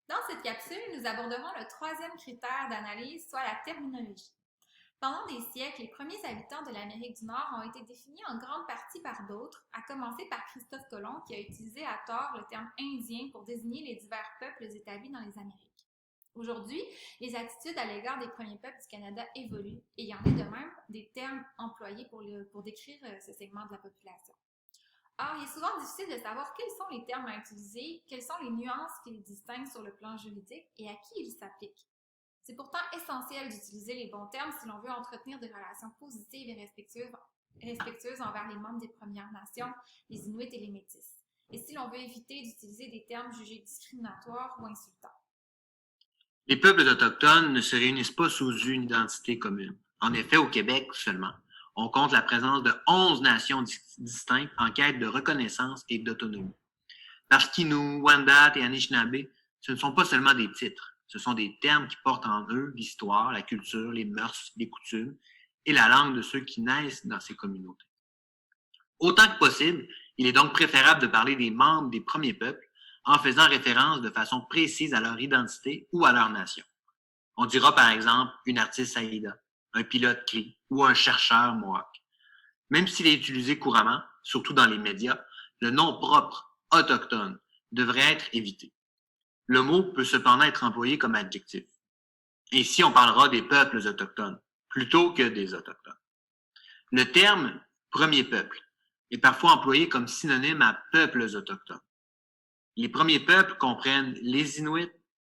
Dans cette capsule, nous aborderons le troisième critère d'analyse, soit la terminologie. Pendant des siècles, les premiers habitants de l'Amérique du Nord ont été définis en grande partie par d'autres, à commencer par Christophe Colomb qui a utilisé à tort le terme indien pour désigner les divers peuples établis dans les Amériques. Aujourd'hui, les attitudes à l'égard des premiers peuples du Canada évoluent et il y en est de même des termes employés pour décrire ce segment de la population. Or, il est souvent difficile de savoir quels sont les termes à utiliser, quelles sont les nuances qui les distinguent sur le plan juridique et à qui ils s'appliquent. C'est pourtant essentiel d'utiliser les bons termes si l'on veut entretenir des relations positives et respectueuses envers les membres des Premières Nations, les Inuits et les Métis, et si l'on veut éviter d'utiliser des termes jugés discriminatoires ou insultants. Les peuples autochtones ne se réunissent pas sous une identité commune. En effet, au Québec seulement, on compte la présence de 11 nations distinctes en quête de reconnaissance et d'autonomie. Parce qu'Innu, Wendat et Anishinaabe, ce ne sont pas seulement des titres, ce sont des termes qui portent en eux l'histoire, la culture, les mœurs, les coutumes et la langue de ceux qui naissent dans ces communautés. Autant que possible, il est donc préférable de parler des membres des premiers peuples en faisant référence de façon précise à leur identité ou à leur nation. On dira par exemple une artiste Saïda, un pilote Cree ou un chercheur Mohawk. Même s'il est utilisé couramment, surtout dans les médias, le nom propre, autochtone, devrait être évité. Le mot peut cependant être employé comme adjectif. Ici, on parlera des peuples autochtones plutôt que des autochtones. Le terme premier peuple est parfois employé comme synonyme à peuples autochtones. Les premiers peuples comprennent les Inuits,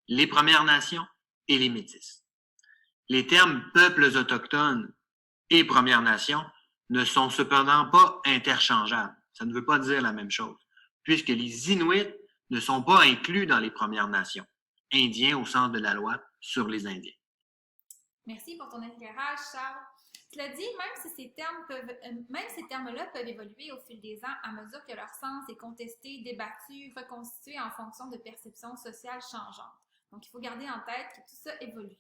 les Premières Nations et les Métis. Les termes peuples autochtones et Premières Nations ne sont cependant pas interchangeables. Ça ne veut pas dire la même chose, puisque les Inuits ne sont pas inclus dans les Premières Nations, Indiens au sens de la loi sur les Indiens. Merci pour ton éclairage, Charles. Cela dit, même ces termes-là peuvent évoluer au fil des ans à mesure que leur sens est contesté, débattu, reconstitué en fonction de perceptions sociales changeantes. Donc, il faut garder en tête que tout ça évolue.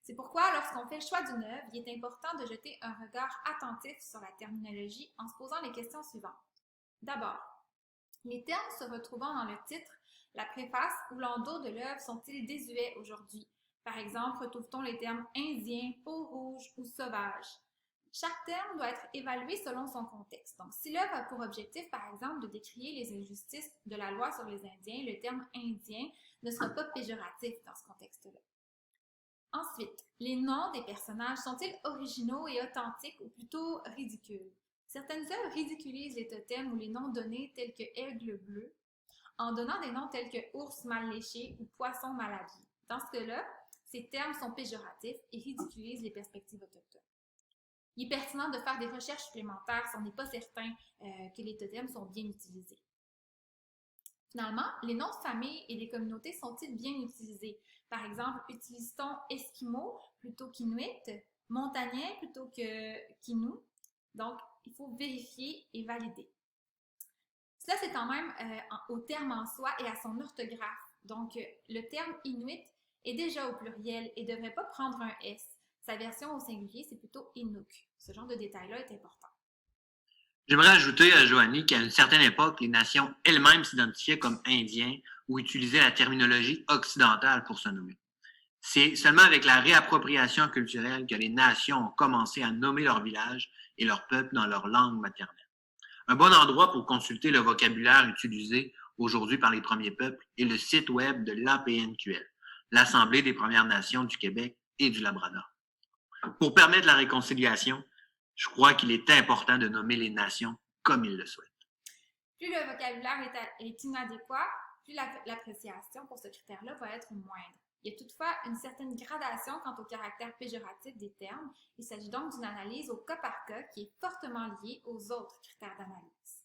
C'est pourquoi, lorsqu'on fait le choix d'une œuvre, il est important de jeter un regard attentif sur la terminologie en se posant les questions suivantes. D'abord, les termes se retrouvant dans le titre, la préface ou l'endos de l'œuvre sont-ils désuets aujourd'hui? Par exemple, retrouve-t-on les termes indien, peau rouge ou sauvage? Chaque terme doit être évalué selon son contexte. Donc, si l'œuvre a pour objectif, par exemple, de décrier les injustices de la loi sur les Indiens, le terme indien ne sera pas péjoratif dans ce contexte-là. Ensuite, les noms des personnages sont-ils originaux et authentiques ou plutôt ridicules? Certaines œuvres ridiculisent les totems ou les noms donnés tels que aigle bleu, en donnant des noms tels que ours mal léché ou poisson mal habillé. Dans ce cas-là, ces termes sont péjoratifs et ridiculisent les perspectives autochtones. Il est pertinent de faire des recherches supplémentaires si on n'est pas certain que les totems sont bien utilisés. Finalement, les noms de famille et des communautés sont-ils bien utilisés? Par exemple, utilise-t-on Esquimau plutôt qu'Inuit, Montagnais plutôt qu'Innu? Donc, il faut vérifier et valider. Cela, c'est quand même au terme en soi et à son orthographe. Donc, le terme Inuit est déjà au pluriel et ne devrait pas prendre un S. Sa version au singulier, c'est plutôt Inuk. Ce genre de détail-là est important. J'aimerais ajouter à Joanie qu'à une certaine époque, les nations elles-mêmes s'identifiaient comme indiens ou utilisaient la terminologie occidentale pour se nommer. C'est seulement avec la réappropriation culturelle que les nations ont commencé à nommer leurs villages et leurs peuples dans leur langue maternelle. Un bon endroit pour consulter le vocabulaire utilisé aujourd'hui par les premiers peuples est le site web de l'APNQL, l'Assemblée des Premières Nations du Québec et du Labrador. Pour permettre la réconciliation, je crois qu'il est important de nommer les nations comme ils le souhaitent. Plus le vocabulaire est inadéquat, plus l'appréciation pour ce critère-là va être moindre. Il y a toutefois une certaine gradation quant au caractère péjoratif des termes. Il s'agit donc d'une analyse au cas par cas qui est fortement liée aux autres critères d'analyse.